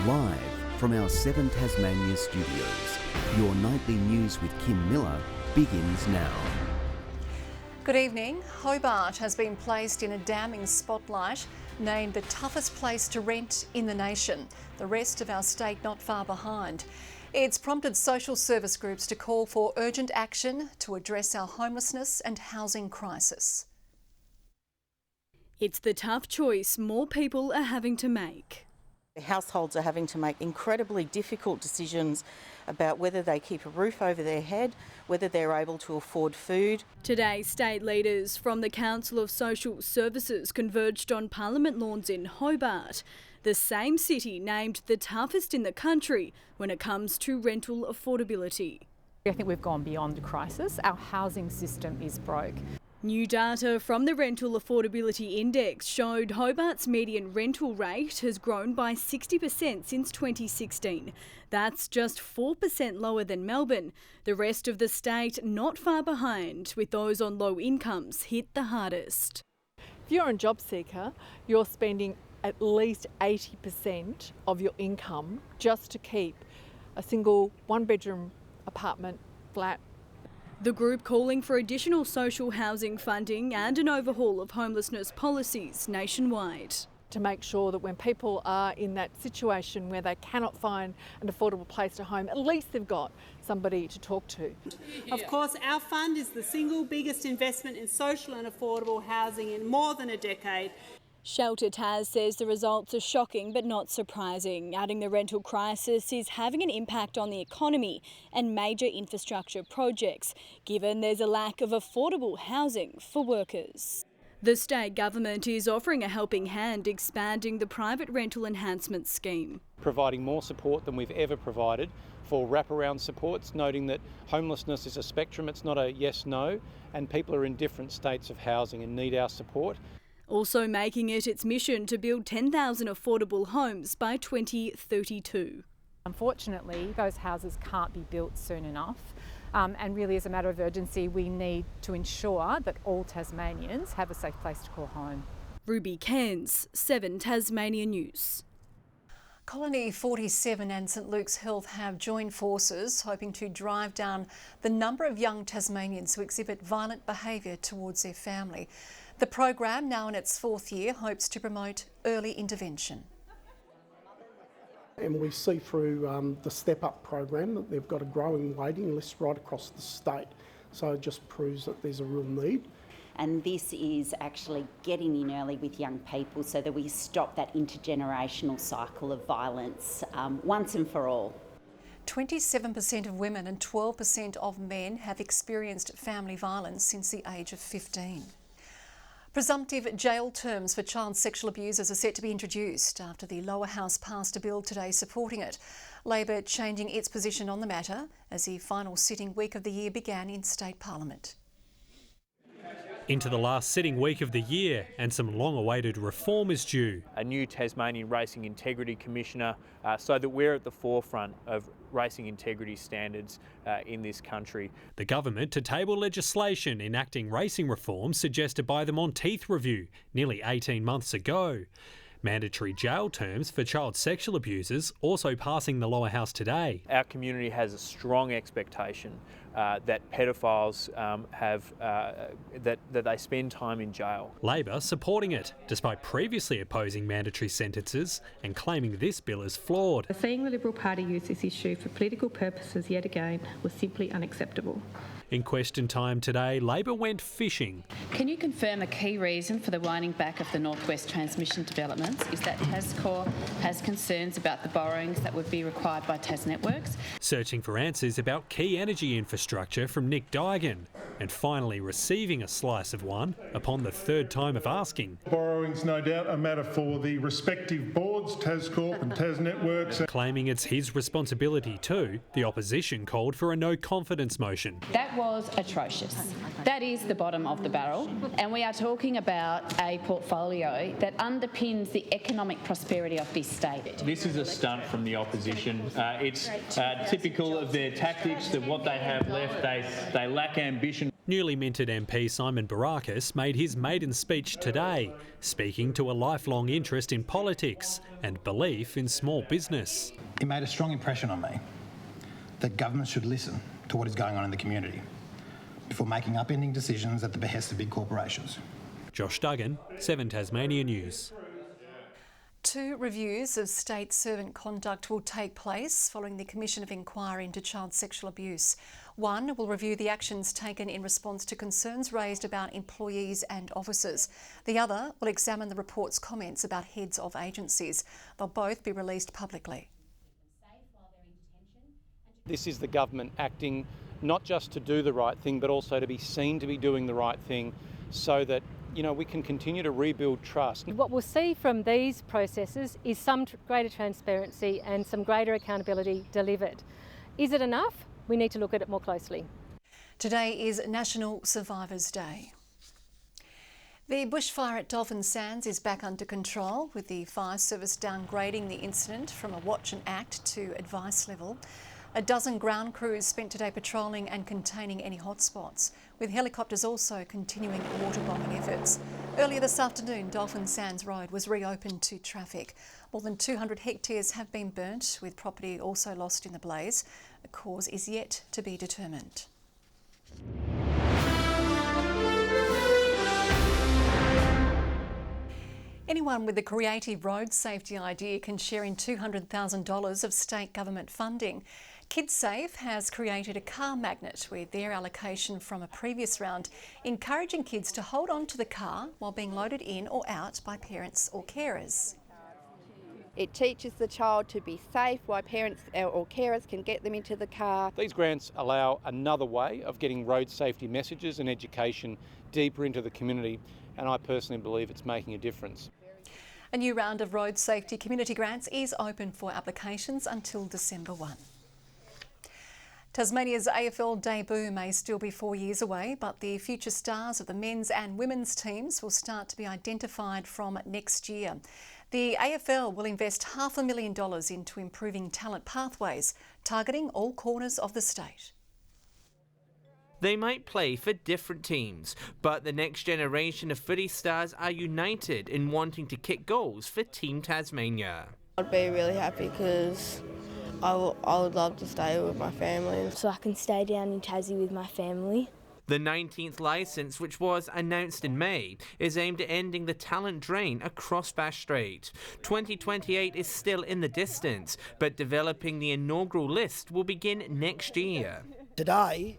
Live from our 7 Tasmania studios, your nightly news with Kim Miller begins now. Good evening. Hobart has been placed in a damning spotlight, named the toughest place to rent in the nation. The rest of our state not far behind. It's prompted social service groups to call for urgent action to address our homelessness and housing crisis. It's the tough choice more people are having to make. Households are having to make incredibly difficult decisions about whether they keep a roof over their head, whether they're able to afford food. Today, state leaders from the Council of Social Services converged on Parliament lawns in Hobart, the same city named the toughest in the country when it comes to rental affordability. I think we've gone beyond a crisis. Our housing system is broke. New data from the Rental Affordability Index showed Hobart's median rental rate has grown by 60% since 2016. That's just 4% lower than Melbourne. The rest of the state not far behind, with those on low incomes hit the hardest. If you're a job seeker, you're spending at least 80% of your income just to keep a single one-bedroom apartment flat. The group calling for additional social housing funding and an overhaul of homelessness policies nationwide. To make sure that when people are in that situation where they cannot find an affordable place to home, at least they've got somebody to talk to. Of course, our fund is the single biggest investment in social and affordable housing in more than a decade. Shelter Tas says the results are shocking but not surprising, adding the rental crisis is having an impact on the economy and major infrastructure projects, given there's a lack of affordable housing for workers. The state government is offering a helping hand, expanding the private rental enhancement scheme. Providing more support than we've ever provided for wraparound supports, noting that homelessness is a spectrum, it's not a yes-no, and people are in different states of housing and need our support. Also making it its mission to build 10,000 affordable homes by 2032. Unfortunately, those houses can't be built soon enough. And really, as a matter of urgency, we need to ensure that all Tasmanians have a safe place to call home. Ruby Cairns, 7 Tasmania News. Colony 47 and St Luke's Health have joined forces, hoping to drive down the number of young Tasmanians who exhibit violent behaviour towards their family. The program, now in its 4th year, hopes to promote early intervention. And we see through the Step Up program that they've got a growing waiting list right across the state. So it just proves that there's a real need. And this is actually getting in early with young people so that we stop that intergenerational cycle of violence once and for all. 27% of women and 12% of men have experienced family violence since the age of 15. Presumptive jail terms for child sexual abusers are set to be introduced after the lower house passed a bill today supporting it. Labor changing its position on the matter as the final sitting week of the year began in State Parliament. Into the last sitting week of the year and some long-awaited reform is due. A new Tasmanian Racing Integrity Commissioner so that we're at the forefront of racing integrity standards in this country. The government to table legislation enacting racing reforms suggested by the Monteith Review nearly 18 months ago. Mandatory jail terms for child sexual abusers also passing the lower house today. Our community has a strong expectation that pedophiles that they spend time in jail. Labor supporting it, despite previously opposing mandatory sentences and claiming this bill is flawed. Seeing the Liberal Party use this issue for political purposes yet again was simply unacceptable. In question time today, Labor went fishing. Can you confirm a key reason for the winding back of the North West transmission developments is that Tascor has concerns about the borrowings that would be required by TasNetworks? Searching for answers about key energy infrastructure from Nick Duigan, and finally receiving a slice of one upon the 3rd time of asking. Borrowings, no doubt, a matter for the respective boards, Tascorp and TasNetworks. Claiming it's his responsibility too, the opposition called for a no-confidence motion. That was atrocious. That is the bottom of the barrel, and we are talking about a portfolio that underpins the economic prosperity of this state. This is a stunt from the opposition. It's typical of their tactics, that what they have left, they lack ambition. Newly minted MP Simon Barakis made his maiden speech today, speaking to a lifelong interest in politics and belief in small business. It made a strong impression on me that government should listen to what is going on in the community before making upending decisions at the behest of big corporations. Josh Duggan, 7 Tasmania News. 2 reviews of state servant conduct will take place following the Commission of Inquiry into child sexual abuse. One will review the actions taken in response to concerns raised about employees and officers. The other will examine the report's comments about heads of agencies. They'll both be released publicly. This is the government acting not just to do the right thing, but also to be seen to be doing the right thing so that we can continue to rebuild trust. What we'll see from these processes is some greater transparency and some greater accountability delivered. Is it enough? We need to look at it more closely. Today is National Survivors Day. The bushfire at Dolphin Sands is back under control, with the fire service downgrading the incident from a watch and act to advice level. A dozen ground crews spent today patrolling and containing any hotspots, with helicopters also continuing waterbombing efforts. Earlier this afternoon, Dolphin Sands Road was reopened to traffic. More than 200 hectares have been burnt, with property also lost in the blaze. The cause is yet to be determined. Anyone with a creative road safety idea can share in $200,000 of state government funding. KidSafe has created a car magnet with their allocation from a previous round, encouraging kids to hold on to the car while being loaded in or out by parents or carers. It teaches the child to be safe while parents or carers can get them into the car. These grants allow another way of getting road safety messages and education deeper into the community, and I personally believe it's making a difference. A new round of road safety community grants is open for applications until December 1. Tasmania's AFL debut may still be 4 years away, but the future stars of the men's and women's teams will start to be identified from next year. The AFL will invest $500,000 into improving talent pathways, targeting all corners of the state. They might play for different teams, but the next generation of footy stars are united in wanting to kick goals for Team Tasmania. I'd be really happy because I would love to stay with my family. So I can stay down in Tassie with my family. The 19th licence, which was announced in May, is aimed at ending the talent drain across Bass Strait. 2028 is still in the distance, but developing the inaugural list will begin next year. Today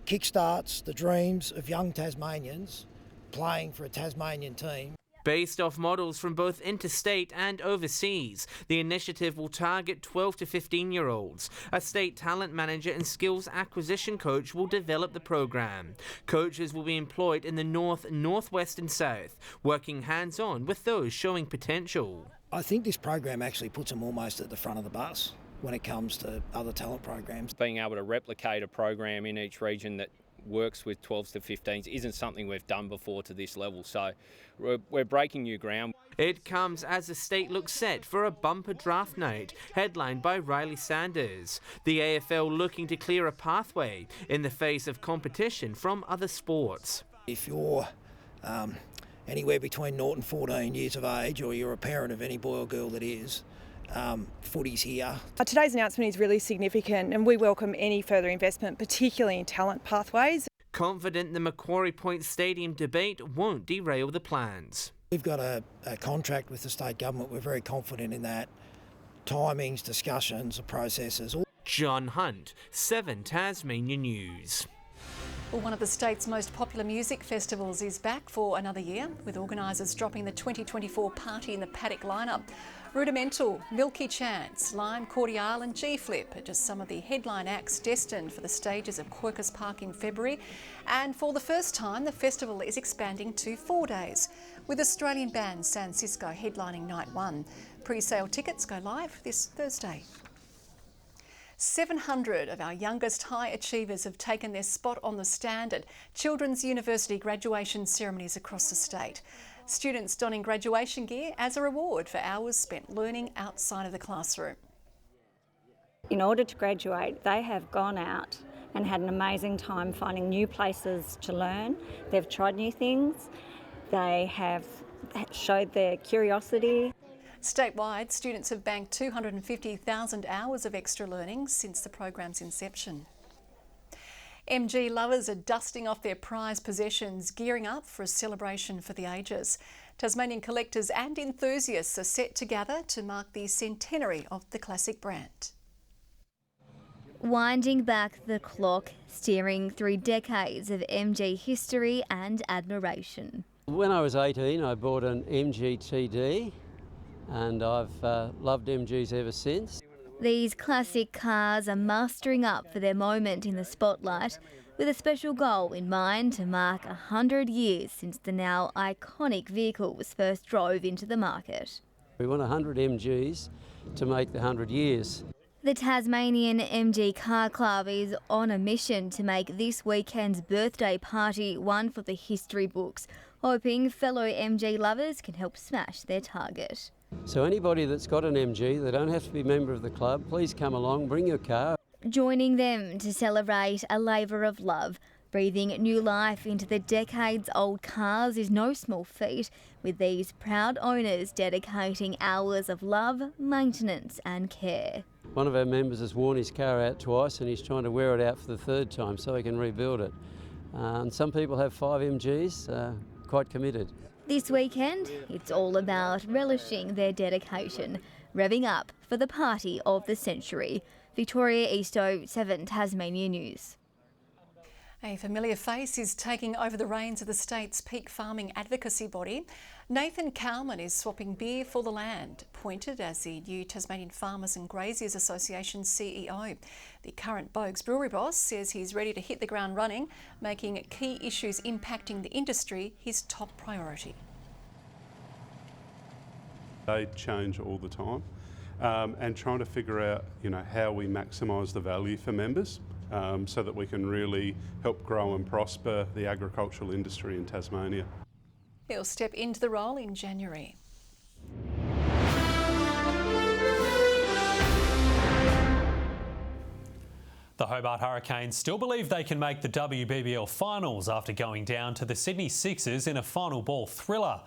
kickstarts the dreams of young Tasmanians playing for a Tasmanian team. Based off models from both interstate and overseas, the initiative will target 12 to 15-year-olds. A state talent manager and skills acquisition coach will develop the program. Coaches will be employed in the north, northwest and south, working hands-on with those showing potential. I think this program actually puts them almost at the front of the bus when it comes to other talent programs. Being able to replicate a program in each region that works with 12s to 15s isn't something we've done before to this level, so we're breaking new ground. It comes as the state looks set for a bumper draft night headlined by Riley Sanders. The AFL looking to clear a pathway in the face of competition from other sports. If you're anywhere between 0 and 14 years of age, or you're a parent of any boy or girl that is, footy's here. Today's announcement is really significant and we welcome any further investment, particularly in talent pathways. Confident the Macquarie Point Stadium debate won't derail the plans. We've got a contract with the state government. We're very confident in that. Timings, discussions, processes. John Hunt, 7 Tasmania News. Well, one of the state's most popular music festivals is back for another year, with organisers dropping the 2024 Party in the Paddock lineup. Rudimental, Milky Chance, Lime Cordial and G-Flip are just some of the headline acts destined for the stages of Quercus Park in February. And for the first time, the festival is expanding to 4 days, with Australian band San Cisco headlining night 1. Pre-sale tickets go live this Thursday. 700 of our youngest high achievers have taken their spot on the stand at Children's University graduation ceremonies across the state. Students donning graduation gear as a reward for hours spent learning outside of the classroom. In order to graduate, they have gone out and had an amazing time finding new places to learn. They've tried new things. They have showed their curiosity. Statewide, students have banked 250,000 hours of extra learning since the program's inception. MG lovers are dusting off their prized possessions, gearing up for a celebration for the ages. Tasmanian collectors and enthusiasts are set to gather to mark the centenary of the classic brand. Winding back the clock, steering through decades of MG history and admiration. When I was 18, I bought an MG TD and I've loved MGs ever since. These classic cars are mustering up for their moment in the spotlight, with a special goal in mind to mark 100 years since the now iconic vehicle was first drove into the market. We want 100 MGs to make the 100 years. The Tasmanian MG Car Club is on a mission to make this weekend's birthday party one for the history books, hoping fellow MG lovers can help smash their target. So anybody that's got an MG, they don't have to be a member of the club, please come along, bring your car. Joining them to celebrate a labour of love, breathing new life into the decades-old cars is no small feat, with these proud owners dedicating hours of love, maintenance and care. One of our members has worn his car out twice and he's trying to wear it out for the third time so he can rebuild it. And some people have 5 MGs, quite committed. This weekend, it's all about relishing their dedication, revving up for the party of the century. Victoria Easto, 7 Tasmania News. A familiar face is taking over the reins of the state's peak farming advocacy body. Nathan Cowman is swapping beer for the land, appointed as the new Tasmanian Farmers and Graziers Association CEO. The current Bogues brewery boss says he's ready to hit the ground running, making key issues impacting the industry his top priority. They change all the time, and trying to figure out, how we maximise the value for members. So that we can really help grow and prosper the agricultural industry in Tasmania. He'll step into the role in January. The Hobart Hurricanes still believe they can make the WBBL finals after going down to the Sydney Sixers in a final ball thriller.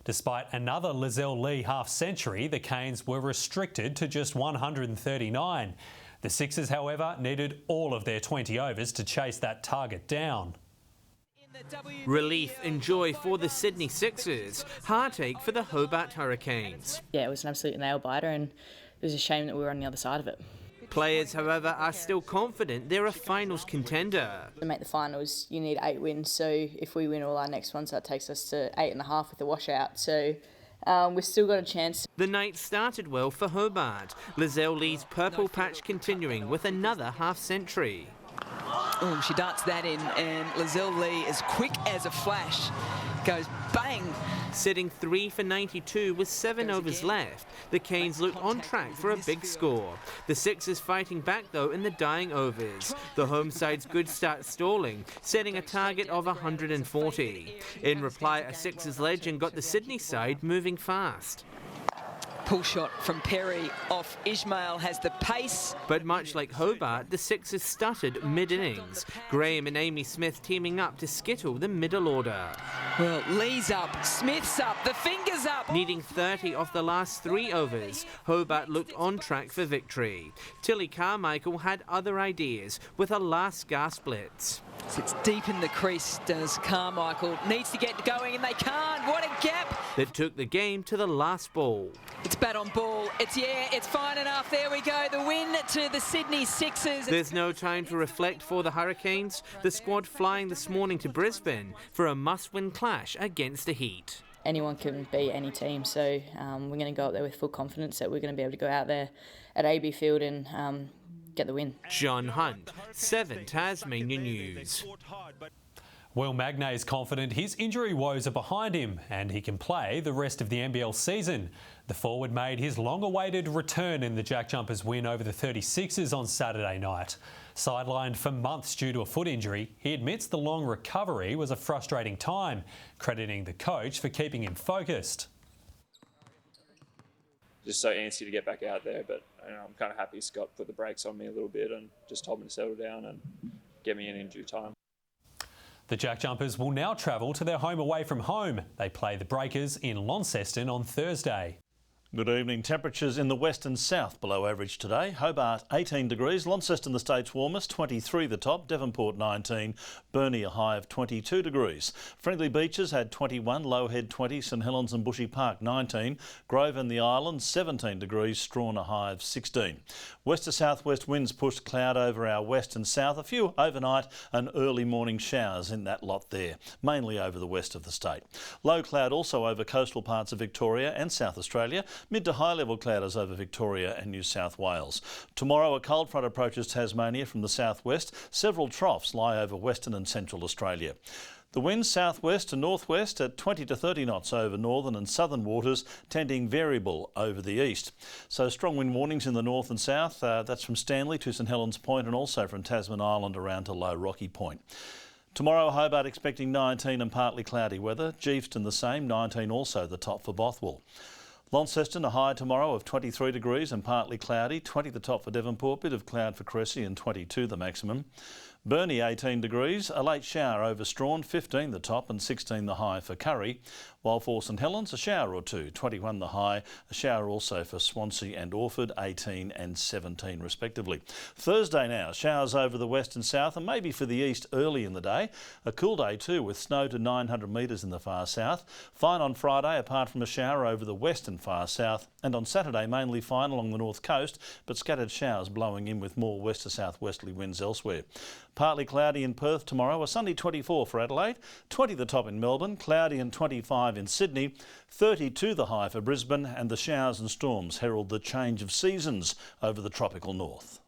Despite another Lizelle Lee half-century, the Canes were restricted to just 139. The Sixers, however, needed all of their 20 overs to chase that target down. Relief and joy for the Sydney Sixers, heartache for the Hobart Hurricanes. Yeah, it was an absolute nail-biter and it was a shame that we were on the other side of it. Players, however, are still confident they're a finals contender. To make the finals, you need 8 wins, so if we win all our next ones, that takes us to 8.5 with the washout. So we've still got a chance. The night started well for Hobart. Lizelle Lee's purple patch continuing with another half-century. Oh, she darts that in, and Lizelle Lee, as quick as a flash, goes bang. Sitting 3 for 92 with 7 overs left, the Canes looked on track for a big score. The Sixers fighting back though in the dying overs. The home side's good start stalling, setting a target of 140. In reply, a Sixers legend got the Sydney side moving fast. Pull shot from Perry off Ismail has the pace. But much like Hobart, the Sixers stuttered mid-innings. Graham and Amy Smith teaming up to skittle the middle order. Well, Lee's up, Smith's up, the fingers up. Needing 30 off the last 3 overs, Hobart looked on track for victory. Tilly Carmichael had other ideas with a last gasp blitz. Sits deep in the crease, does Carmichael. Needs to get going and they can't. What a gap. That took the game to the last ball. It's bat on ball. It's fine enough. There we go. The win to the Sydney Sixers. There's no time to reflect for the Hurricanes. The squad flying this morning to Brisbane for a must-win clash against the Heat. Anyone can beat any team, so we're going to go up there with full confidence that we're going to be able to go out there at AB Field and get the win. John Hunt, 7 Tasmania News. Well, Magna is confident his injury woes are behind him and he can play the rest of the NBL season. The forward made his long-awaited return in the Jack Jumpers win over the 36ers on Saturday night. Sidelined for months due to a foot injury, he admits the long recovery was a frustrating time, crediting the coach for keeping him focused. Just so antsy to get back out there, but I'm kind of happy Scott put the brakes on me a little bit and just told me to settle down and get me in due time. The Jack Jumpers will now travel to their home away from home. They play the Breakers in Launceston on Thursday. Good evening. Temperatures in the west and south below average today. Hobart 18 degrees, Launceston the state's warmest, 23 the top, Devonport 19, Burnie a high of 22 degrees. Friendly Beaches had 21, Lowhead 20, St Helens and Bushy Park 19, Grove and the Islands 17 degrees, Strawn a high of 16. West to southwest winds pushed cloud over our west and south, a few overnight and early morning showers in that lot there, mainly over the west of the state. Low cloud also over coastal parts of Victoria and South Australia. Mid to high level clouders over Victoria and New South Wales. Tomorrow a cold front approaches Tasmania from the southwest. Several troughs lie over Western and Central Australia. The winds southwest to northwest at 20 to 30 knots over northern and southern waters, tending variable over the east. So strong wind warnings in the north and south. That's from Stanley to St Helens Point and also from Tasman Island around to Low Rocky Point. Tomorrow, Hobart expecting 19 and partly cloudy weather. Geeveston the same, 19 also the top for Bothwell. Launceston a high tomorrow of 23 degrees and partly cloudy, 20 the top for Devonport, bit of cloud for Cressy and 22 the maximum. Burnie 18 degrees, a late shower over Strawn, 15 the top and 16 the high for Curry. While for St Helens, a shower or two, 21 the high, a shower also for Swansea and Orford, 18 and 17 respectively. Thursday now, showers over the west and south and maybe for the east early in the day. A cool day too with snow to 900 metres in the far south. Fine on Friday apart from a shower over the west and far south, and on Saturday mainly fine along the north coast but scattered showers blowing in with more west to southwesterly winds elsewhere. Partly cloudy in Perth tomorrow, a sunny 24 for Adelaide, 20 the top in Melbourne, cloudy and 25 in Sydney, 32 the high for Brisbane, and the showers and storms herald the change of seasons over the tropical north.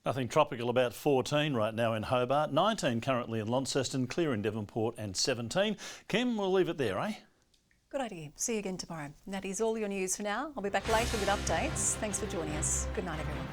Nothing tropical about 14 right now in Hobart, 19 currently in Launceston, clear in Devonport and 17. Kim, we'll leave it there, eh? Good idea. See you again tomorrow. That is all your news for now. I'll be back later with updates. Thanks for joining us. Good night, everyone.